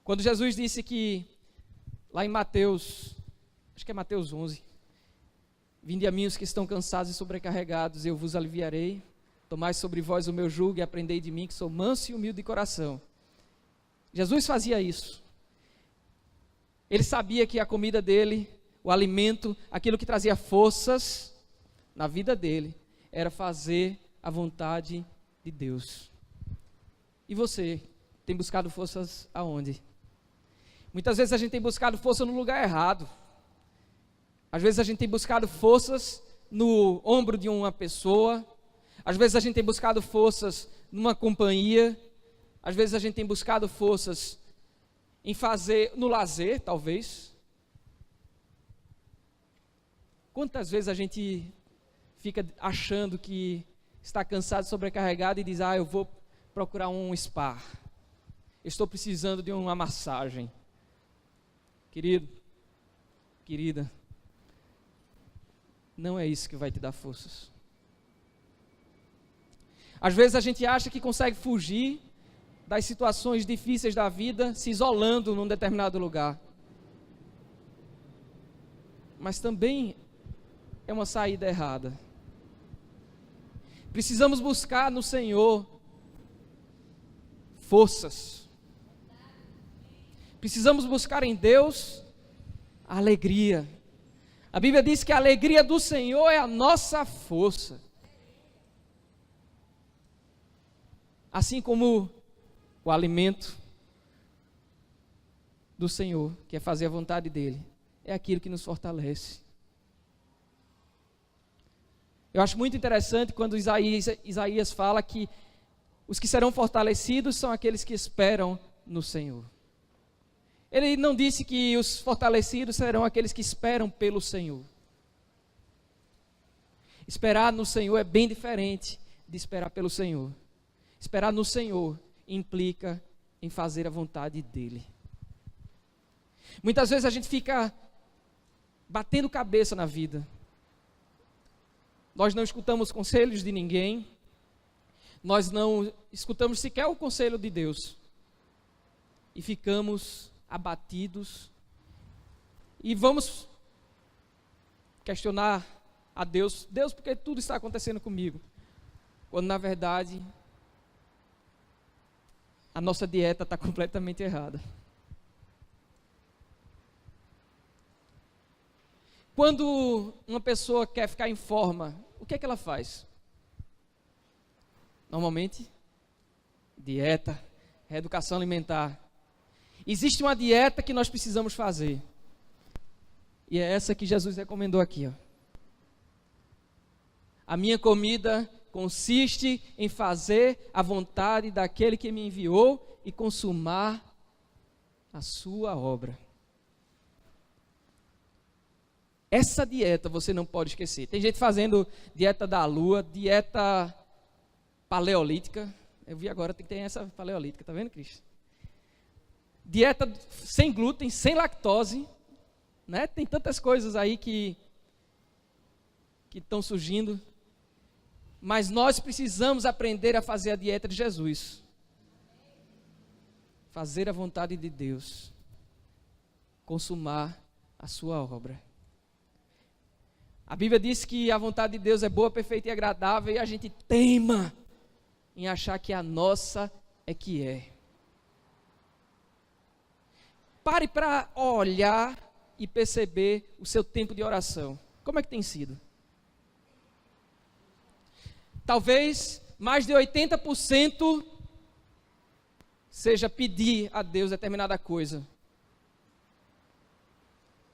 Quando Jesus disse que, lá em Mateus, acho que é Mateus 11, vinde a mim os que estão cansados e sobrecarregados, eu vos aliviarei. Tomai sobre vós o meu jugo e aprendei de mim, que sou manso e humilde de coração. Jesus fazia isso. Ele sabia que a comida dele, o alimento, aquilo que trazia forças na vida dele, era fazer a vontade de Deus. E você tem buscado forças aonde? Muitas vezes a gente tem buscado força no lugar errado. Às vezes a gente tem buscado forças no ombro de uma pessoa. Às vezes a gente tem buscado forças numa companhia. Às vezes a gente tem buscado forças em fazer, no lazer, talvez. Quantas vezes a gente fica achando que está cansado, sobrecarregado e diz, eu vou procurar um spa. Estou precisando de uma massagem. Querido, querida, não é isso que vai te dar forças. Às vezes a gente acha que consegue fugir das situações difíceis da vida, se isolando num determinado lugar. Mas também é uma saída errada. Precisamos buscar no Senhor forças. Precisamos buscar em Deus a alegria. A Bíblia diz que a alegria do Senhor é a nossa força. Assim como o alimento do Senhor, que é fazer a vontade dEle, é aquilo que nos fortalece. Eu acho muito interessante quando Isaías fala que os que serão fortalecidos são aqueles que esperam no Senhor. Ele não disse que os fortalecidos serão aqueles que esperam pelo Senhor. Esperar no Senhor é bem diferente de esperar pelo Senhor. Esperar no Senhor implica em fazer a vontade dEle. Muitas vezes a gente fica batendo cabeça na vida. Nós não escutamos conselhos de ninguém. Nós não escutamos sequer o conselho de Deus. E ficamos abatidos. E vamos questionar a Deus. Deus, por que tudo está acontecendo comigo? Quando na verdade a nossa dieta está completamente errada. Quando uma pessoa quer ficar em forma, o que é que ela faz? Normalmente, dieta, reeducação alimentar. Existe uma dieta que nós precisamos fazer. E é essa que Jesus recomendou aqui. A minha comida consiste em fazer a vontade daquele que me enviou e consumar a sua obra. Essa dieta você não pode esquecer. Tem gente fazendo dieta da lua, dieta paleolítica. Eu vi agora, tem que ter essa paleolítica, tá vendo, Cristo? Dieta sem glúten, sem lactose, né? Tem tantas coisas aí que estão surgindo. Mas nós precisamos aprender a fazer a dieta de Jesus. Fazer a vontade de Deus. Consumar a sua obra. A Bíblia diz que a vontade de Deus é boa, perfeita e agradável, e a gente teima em achar que a nossa é que é. Pare para olhar e perceber o seu tempo de oração. Como é que tem sido? Talvez mais de 80% seja pedir a Deus determinada coisa.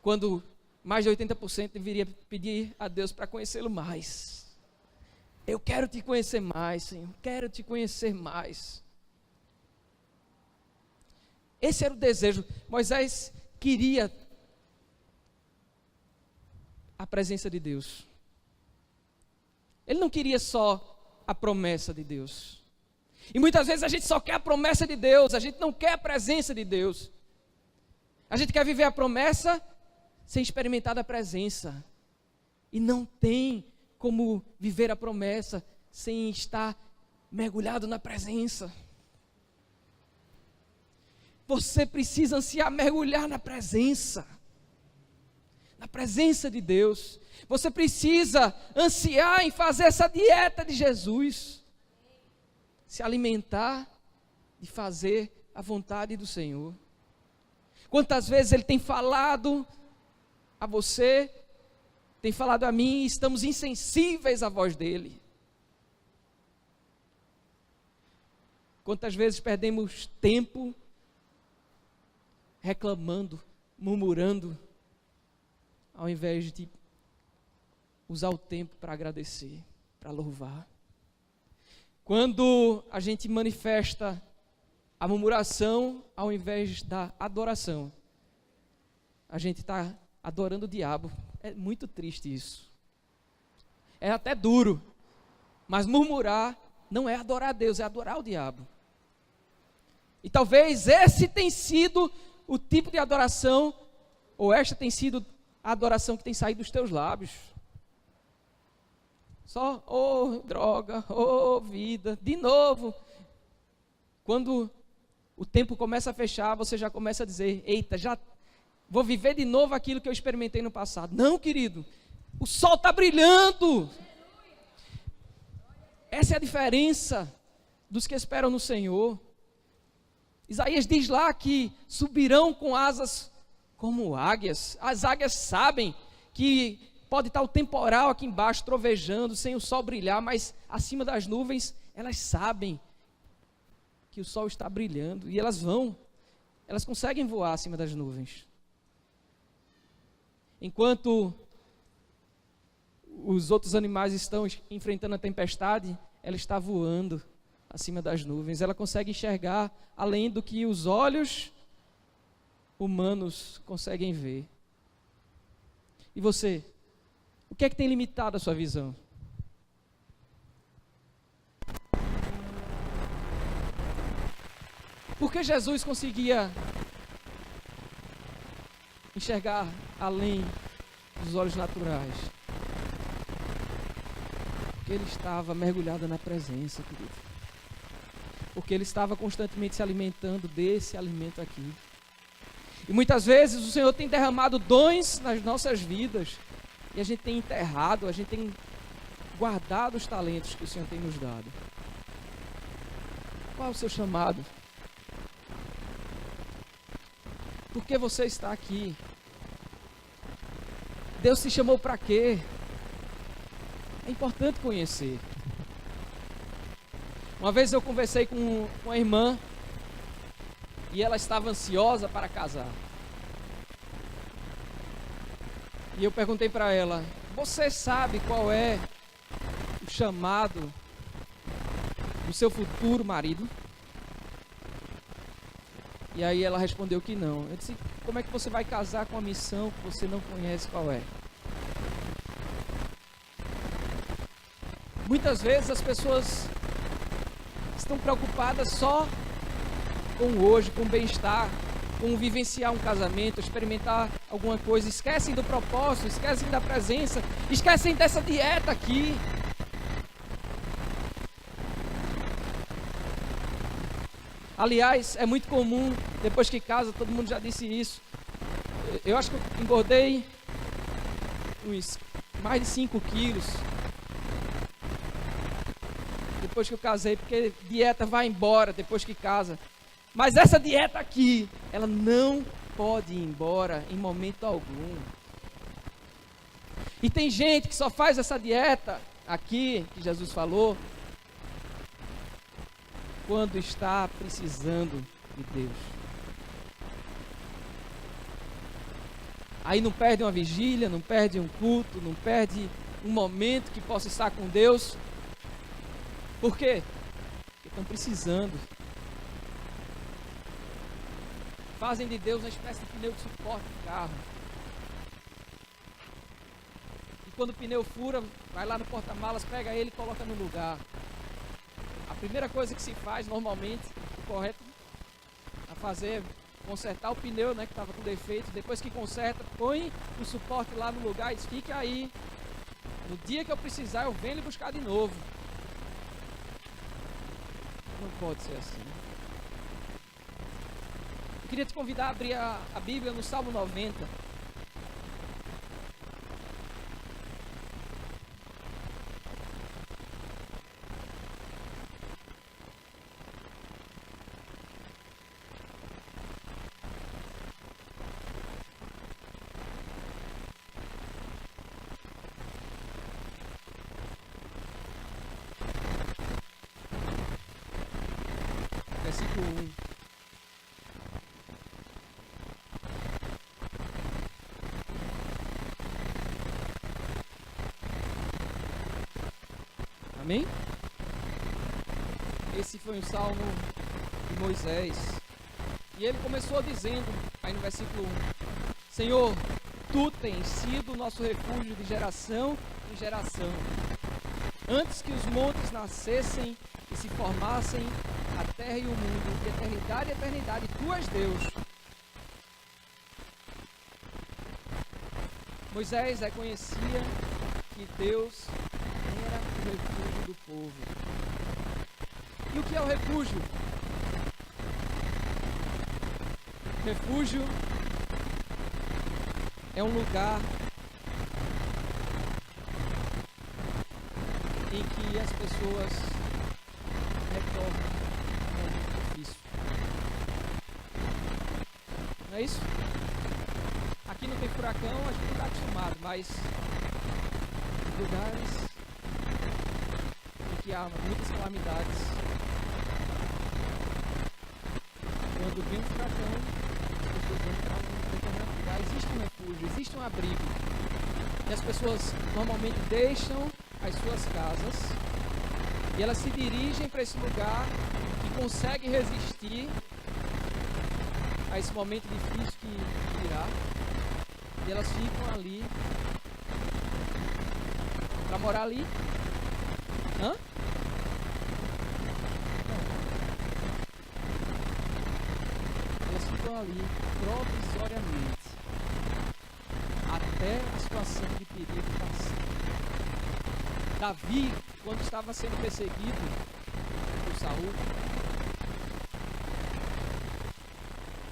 Quando mais de 80% deveria pedir a Deus para conhecê-lo mais. Eu quero te conhecer mais, Senhor. Quero te conhecer mais. Esse era o desejo. Moisés queria a presença de Deus. Ele não queria só a promessa de Deus. E muitas vezes a gente só quer a promessa de Deus, a gente não quer a presença de Deus. A gente quer viver a promessa sem experimentar a presença. E não tem como viver a promessa sem estar mergulhado na presença. você precisa ansiar mergulhar na presença de Deus. Você precisa ansiar em fazer essa dieta de Jesus, se alimentar e fazer a vontade do Senhor. Quantas vezes Ele tem falado a você, tem falado a mim, e estamos insensíveis à voz dEle. Quantas vezes perdemos tempo reclamando, murmurando, ao invés de usar o tempo para agradecer, para louvar. Quando a gente manifesta a murmuração ao invés da adoração, a gente está adorando o diabo. É muito triste isso. É até duro, mas murmurar não é adorar a Deus, é adorar o diabo. E talvez esse tenha sido o tipo de adoração, ou esta tem sido a adoração que tem saído dos teus lábios. Só, droga, vida, de novo. Quando o tempo começa a fechar, você já começa a dizer, eita, já vou viver de novo aquilo que eu experimentei no passado. Não, querido, o sol está brilhando. Essa é a diferença dos que esperam no Senhor. Isaías diz lá que subirão com asas como águias. As águias sabem que pode estar o temporal aqui embaixo trovejando, sem o sol brilhar, mas acima das nuvens elas sabem que o sol está brilhando e elas conseguem voar acima das nuvens. Enquanto os outros animais estão enfrentando a tempestade, ela está voando acima das nuvens. Ela consegue enxergar além do que os olhos humanos conseguem ver. E você? O que é que tem limitado a sua visão? Por que Jesus conseguia enxergar além dos olhos naturais? Porque Ele estava mergulhado na presença, querido. Porque Ele estava constantemente se alimentando desse alimento aqui. E muitas vezes o Senhor tem derramado dons nas nossas vidas, e a gente tem enterrado, a gente tem guardado os talentos que o Senhor tem nos dado. Qual é o seu chamado? Por que você está aqui? Deus te chamou para quê? É importante conhecer. Uma vez eu conversei com uma irmã e ela estava ansiosa para casar. E eu perguntei para ela, você sabe qual é o chamado do seu futuro marido? E aí ela respondeu que não. Eu disse, como é que você vai casar com uma missão que você não conhece qual é? Muitas vezes as pessoas estão preocupadas só com o hoje, com o bem-estar, com vivenciar um casamento, experimentar alguma coisa, esquecem do propósito, esquecem da presença, esquecem dessa dieta aqui. Aliás, é muito comum, depois que casa, todo mundo já disse isso. Eu acho que eu engordei uns mais de 5 quilos depois que eu casei, porque dieta vai embora depois que casa. Mas essa dieta aqui, ela não pode ir embora em momento algum. E tem gente que só faz essa dieta aqui, que Jesus falou, quando está precisando de Deus. Aí não perde uma vigília, não perde um culto, não perde um momento que possa estar com Deus. Por quê? Porque estão precisando. Fazem de Deus uma espécie de pneu de suporte de carro. E quando o pneu fura, vai lá no porta-malas, pega ele e coloca no lugar. A primeira coisa que se faz normalmente, o correto a fazer é consertar o pneu, né, que estava com defeito. Depois que conserta, põe o suporte lá no lugar e diz, fica aí. No dia que eu precisar, eu venho lhe buscar de novo. Não pode ser assim. Queria te convidar a abrir a Bíblia no Salmo 90. Versículo 1. Amém? Esse foi um salmo de Moisés. E ele começou dizendo, aí no versículo 1: Senhor, Tu tens sido o nosso refúgio de geração em geração. Antes que os montes nascessem e se formassem, a terra e o mundo, de eternidade a eternidade, Tu és Deus. Moisés reconhecia que Deus era o refúgio do povo. E o que é o refúgio? Refúgio é um lugar em que as pessoas retornam a um momento difícil. Não é isso? Aqui não tem furacão, a gente não está acostumado, mas lugares em que há muitas calamidades, quando vem um furacão, as pessoas vão para um determinado lugar. Existe um refúgio, existe um abrigo. E as pessoas normalmente deixam as suas casas e elas se dirigem para esse lugar e conseguem resistir a esse momento difícil que virá. E elas ficam ali para morar ali. Hã? Elas ficam ali provisoriamente até a situação de perigo passar. Davi, quando estava sendo perseguido por Saul,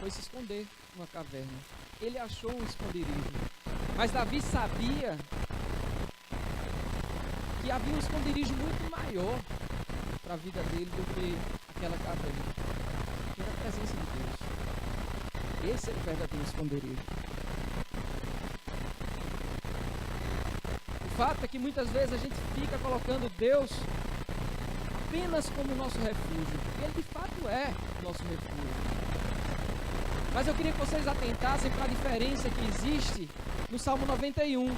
foi se esconder numa caverna. Ele achou um esconderijo, mas Davi sabia que havia um esconderijo muito maior para a vida dele do que aquela caverna, que era a presença de Deus. Esse era o verdadeiro esconderijo. O fato é que muitas vezes a gente fica colocando Deus apenas como nosso refúgio. Ele de fato é nosso refúgio. Mas eu queria que vocês atentassem para a diferença que existe no Salmo 91.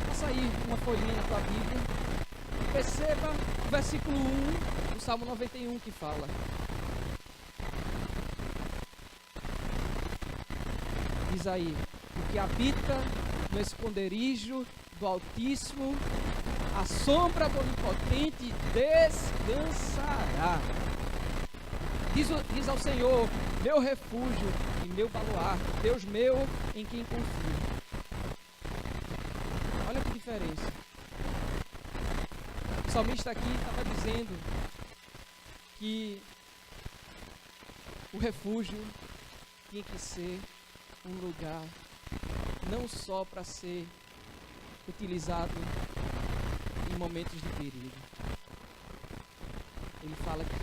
Passa aí uma folhinha na tua Bíblia. Perceba o versículo 1 do Salmo 91 que fala: diz aí: o que habita no esconderijo do Altíssimo, a sombra do Onipotente descansará. Diz ao Senhor, meu refúgio e meu baluarte, Deus meu em quem confio. Olha que diferença. O salmista aqui estava dizendo que o refúgio tinha que ser um lugar não só para ser utilizado em momentos de perigo. Ele fala que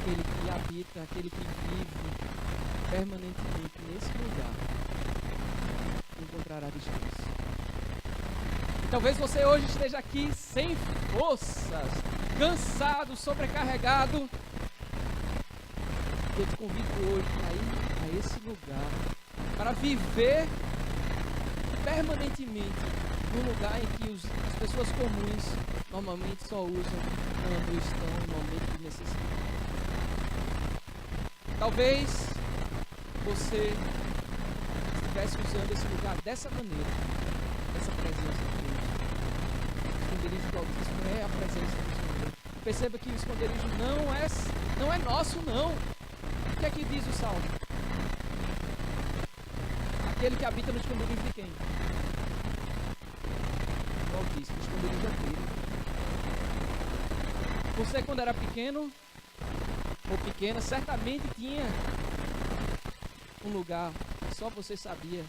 aquele que habita, aquele que vive permanentemente nesse lugar encontrará descanso. Talvez você hoje esteja aqui sem forças, cansado, sobrecarregado. Eu te convido hoje a ir a esse lugar para viver permanentemente num lugar em que as pessoas comuns normalmente só usam quando estão em momento de necessidade. Talvez você estivesse usando esse lugar dessa maneira, essa presença de Deus. O esconderijo do Altíssimo é a presença do Senhor. Perceba que o esconderijo não é nosso, não. O que é que diz o Salmo? Aquele que habita no esconderijo de quem? Do Altíssimo, o esconderijo é dele. Você, quando era pequeno, ou pequena, certamente tinha um lugar que só você sabia,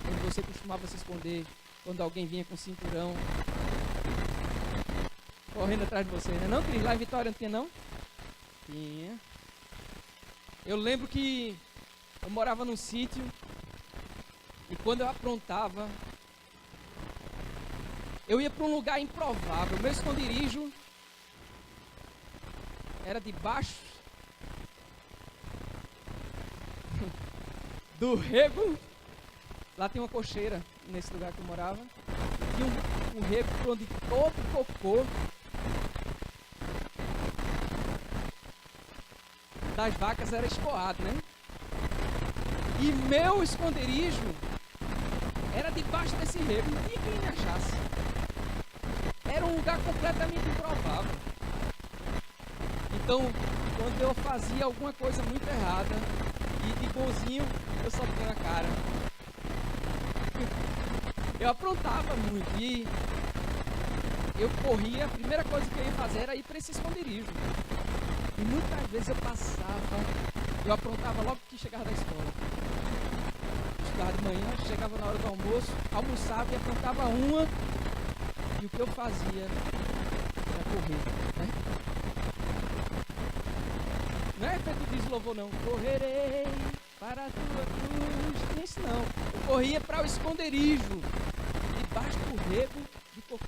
onde você costumava se esconder quando alguém vinha com cinturão correndo atrás de você, né? Não, Cris? Lá em Vitória não tinha, não? Tinha. Eu lembro que eu morava num sítio e quando eu aprontava, eu ia para um lugar improvável. Meu esconderijo era debaixo do rego. Lá tem uma cocheira, nesse lugar que eu morava. Tinha um rego onde todo cocô das vacas era escoado, né? E meu esconderijo era debaixo desse rego. Não tinha quem me achasse. Era um lugar completamente improvável. Então, quando eu fazia alguma coisa muito errada, e de bonzinho, eu só tinha a cara. Eu aprontava muito e eu corria, a primeira coisa que eu ia fazer era ir para esse esconderijo. E muitas vezes eu aprontava logo que chegava da escola. Eu estudava de manhã, chegava na hora do almoço, almoçava e aprontava uma. E o que eu fazia era correr, né? Não é feito disso louvor não. Correrei para a tua cruz. Não é isso não. Eu corria para o esconderijo, debaixo do rego de cocô.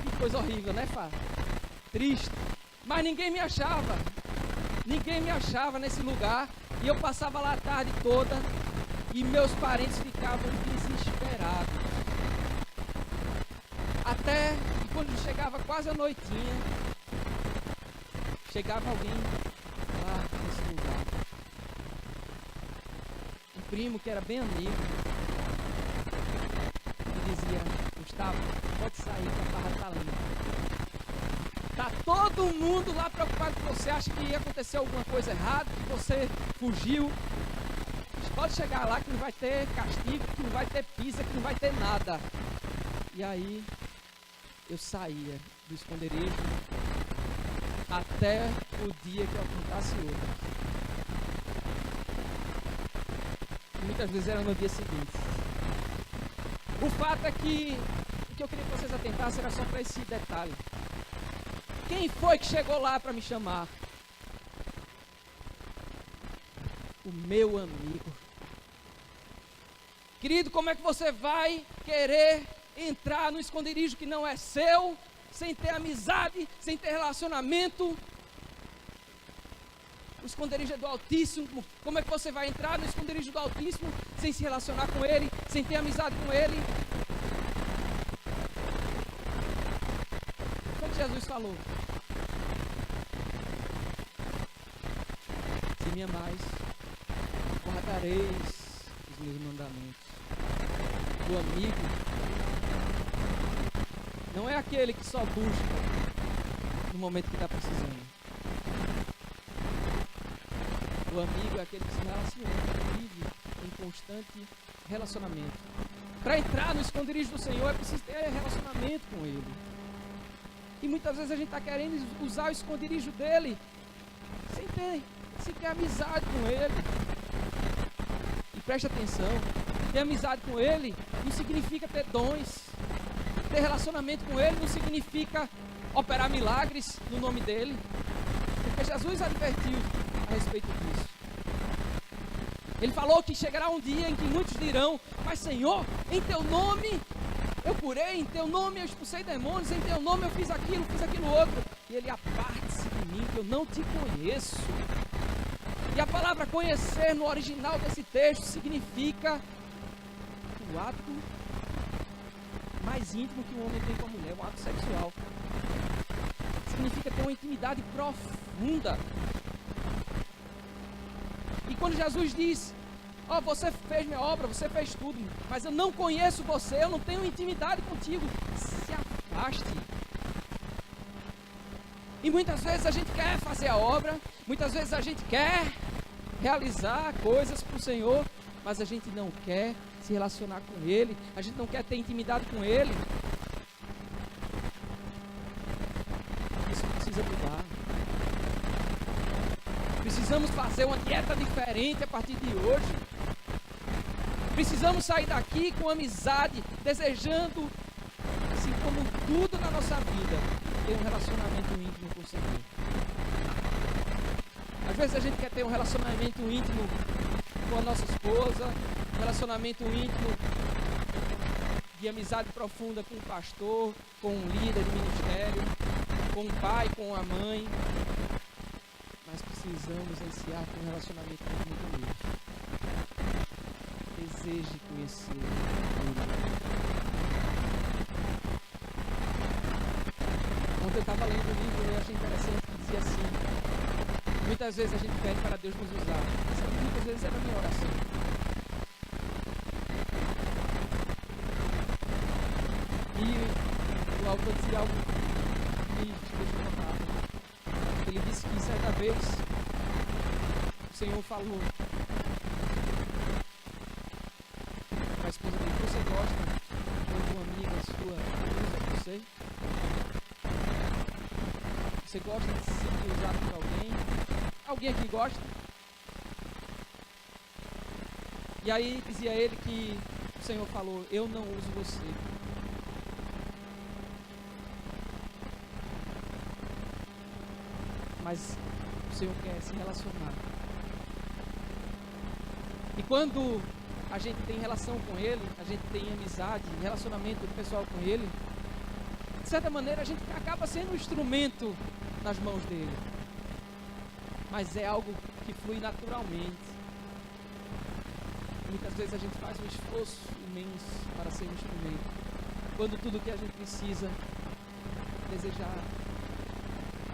Que coisa horrível, né, Fá? Triste. Mas ninguém me achava. Ninguém me achava nesse lugar. E eu passava lá a tarde toda. E meus parentes ficavam desesperados. Até que quando chegava quase a noitinha, chegava alguém lá nesse lugar. Um primo que era bem amigo. E dizia: Gustavo, pode sair que a barra tá limpa. Tá todo mundo lá preocupado com você. Acha que ia acontecer alguma coisa errada, que você fugiu. Pode chegar lá que não vai ter castigo, que não vai ter pizza, que não vai ter nada. E aí eu saía do esconderijo até o dia que eu aprontasse outra. Muitas vezes era no dia seguinte. O fato é que o que eu queria que vocês atentassem era só para esse detalhe. Quem foi que chegou lá para me chamar? O meu amigo. Querido, como é que você vai querer entrar no esconderijo que não é seu, sem ter amizade, sem ter relacionamento? O esconderijo é do Altíssimo. Como é que você vai entrar no esconderijo do Altíssimo sem se relacionar com Ele, sem ter amizade com Ele? O que Jesus falou? Se me amais, guardareis os meus mandamentos. O amigo não é aquele que só busca no momento que está precisando. O amigo é aquele que se relaciona, vive em constante relacionamento. Para entrar no esconderijo do Senhor é preciso ter relacionamento com Ele. E muitas vezes a gente está querendo usar o esconderijo dele sem ter amizade com Ele. E preste atenção, ter amizade com Ele não significa ter dons. Ter relacionamento com Ele não significa operar milagres no nome dEle. Porque Jesus advertiu a respeito disso. Ele falou que chegará um dia em que muitos dirão: mas Senhor, em Teu nome eu curei, em Teu nome eu expulsei demônios, em Teu nome eu fiz aquilo outro. E Ele: aparte-se de mim, que eu não te conheço. E a palavra conhecer no original desse texto significa o ato mais íntimo que um homem tem com a mulher, um ato sexual. Significa ter uma intimidade profunda. E quando Jesus diz: ó, você fez minha obra, você fez tudo, mas eu não conheço você, eu não tenho intimidade contigo, se afaste. E muitas vezes a gente quer fazer a obra, muitas vezes a gente quer realizar coisas para o Senhor, mas a gente não quer se relacionar com Ele, a gente não quer ter intimidade com Ele. precisa mudar. Precisamos fazer uma dieta diferente a partir de hoje. Precisamos sair daqui com amizade, desejando, assim como tudo na nossa vida, ter um relacionamento íntimo com o Senhor. Às vezes a gente quer ter um relacionamento íntimo com a nossa esposa, um relacionamento íntimo de amizade profunda com o pastor, com um líder de ministério, com o pai, com a mãe. Mas precisamos ansiar por um relacionamento íntimo com Ele. Deseje conhecer Ele. Ontem eu estava lendo um livro e eu achei interessante que dizia assim: muitas vezes a gente pede para Deus nos usar. Sabe, muitas vezes era a minha oração. E o autor dizia algo que me deixou notado. Ele disse que certa vez o Senhor falou para a esposa dele: você gosta quando uma amiga sua usa você? Você gosta de se sentir usado por alguém? Alguém aqui gosta? E aí dizia ele que o Senhor falou: eu não uso você. Mas o Senhor quer se relacionar. E quando a gente tem relação com Ele, a gente tem amizade, relacionamento pessoal com Ele, de certa maneira a gente acaba sendo um instrumento nas mãos dele. Mas é algo que flui naturalmente. Muitas vezes a gente faz um esforço imenso para ser um instrumento, quando tudo que a gente precisa é desejar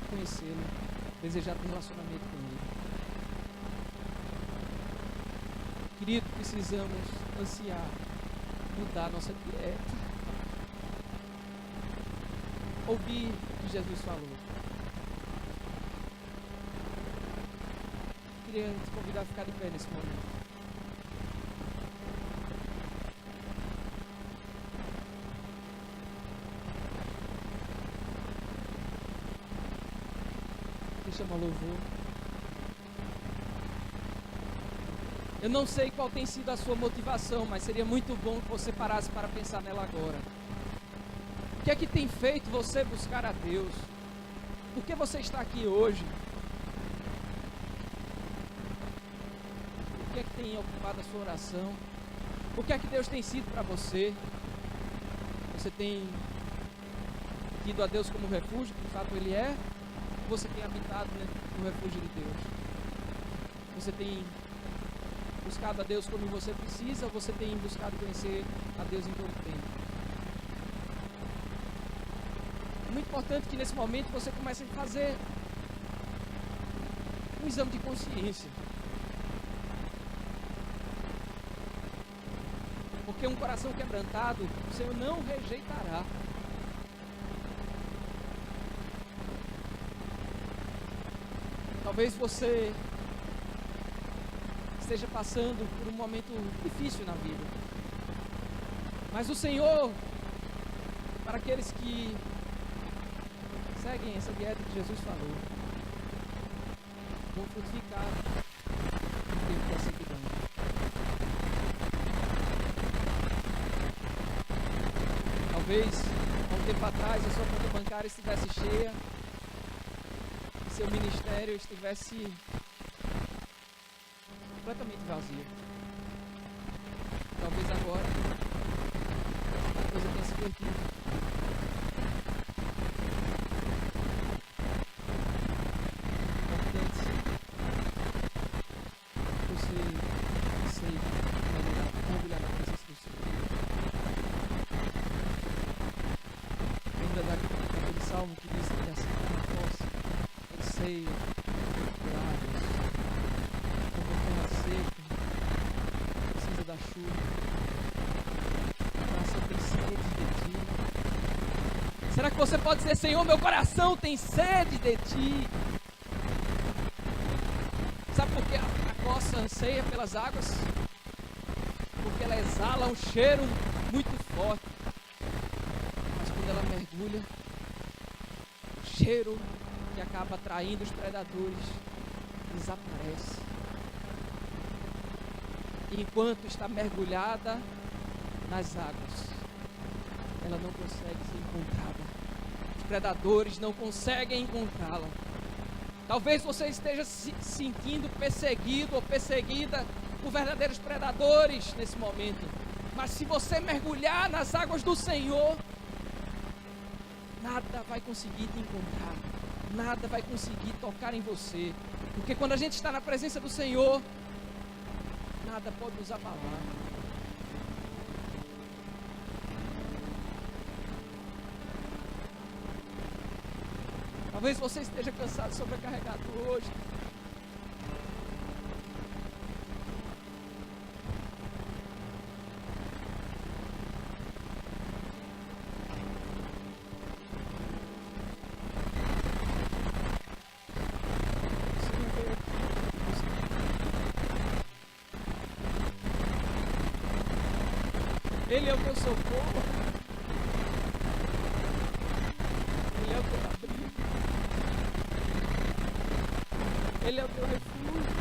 conhecê-lo, desejar ter relacionamento com Ele. Querido, precisamos ansiar mudar nossa dieta, ouvir o que Jesus falou. Queria te convidar a ficar de pé nesse momento. Chama louvor. Eu não sei qual tem sido a sua motivação, mas seria muito bom que você parasse para pensar nela agora. O que é que tem feito você buscar a Deus? Por que você está aqui hoje? O que é que tem ocupado a sua oração? O que é que Deus tem sido para você? Você tem tido a Deus como refúgio, que de fato Ele é? Você tem habitado, né, no refúgio de Deus? Você tem buscado a Deus quando você precisa, ou você tem buscado conhecer a Deus em todo o tempo? É muito importante que nesse momento você comece a fazer um exame de consciência. Porque um coração quebrantado, o Senhor não rejeitará. Talvez você esteja passando por um momento difícil na vida. Mas o Senhor, para aqueles que seguem essa dieta que Jesus falou, vão frutificar no tempo da sequidão. Talvez, há um tempo atrás, a sua conta bancária estivesse cheia, seu ministério estivesse completamente vazio. Talvez agora a coisa tenha se perdido. Importante você mergulhar na presença do Senhor. Lembra daquele salmo que diz que assim na força sei lábios, como a terra seca, precisa da chuva, a coração tem sede de ti. Será que você pode dizer: Senhor, meu coração tem sede de ti? Sabe por que a coça anseia pelas águas? Porque ela exala um cheiro muito forte, mas quando ela mergulha, o cheiro que acaba atraindo os predadores desaparece. E enquanto está mergulhada nas águas, ela não consegue ser encontrada. Os predadores não conseguem encontrá-la. Talvez você esteja se sentindo perseguido ou perseguida por verdadeiros predadores nesse momento. Mas se você mergulhar nas águas do Senhor, nada vai conseguir te encontrar. Nada vai conseguir tocar em você. Porque quando a gente está na presença do Senhor, nada pode nos abalar. Talvez você esteja cansado, sobrecarregado hoje. Ele é o teu socorro. Ele é o teu abrigo. Ele é o teu refúgio.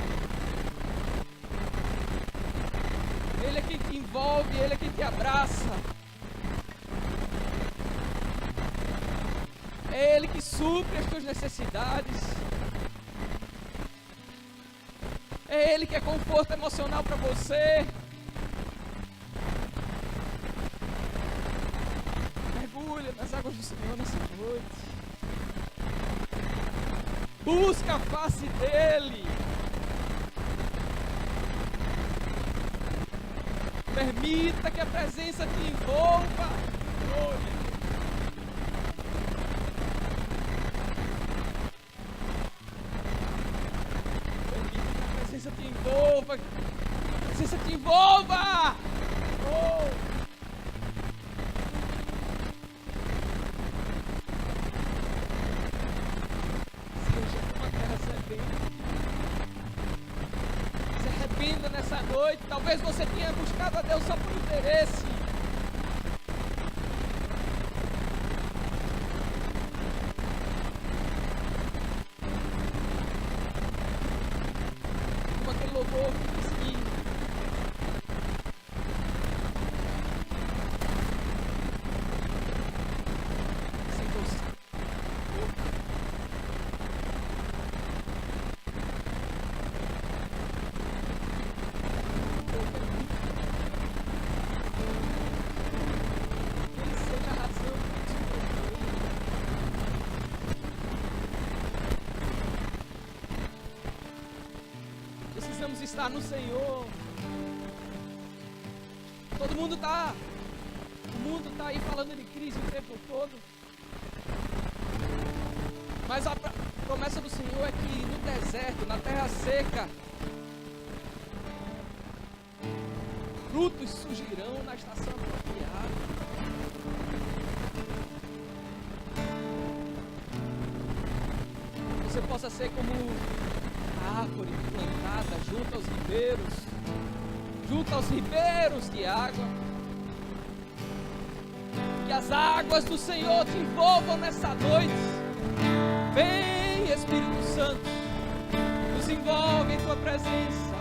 Ele é quem te envolve, Ele é quem te abraça. É Ele que supre as tuas necessidades. É Ele que é conforto emocional para você. Mergulha nas águas do Senhor nessa noite. Busca a face dEle. Permita que a presença te envolva. Permita que a presença te envolva. A presença te envolva. Se arrependa nessa noite. Talvez você tenha buscado a Deus só por interesse. Como aquele louvor que diz que sem você precisamos estar no Senhor. O mundo está aí falando de crise o tempo todo. Mas a promessa do Senhor é que no deserto, na terra seca, frutos surgirão na estação apropriada. Você possa ser como a árvore plantada junto aos ribeiros de água. Que as águas do Senhor te envolvam nessa noite. Vem, Espírito Santo, nos envolve em tua presença.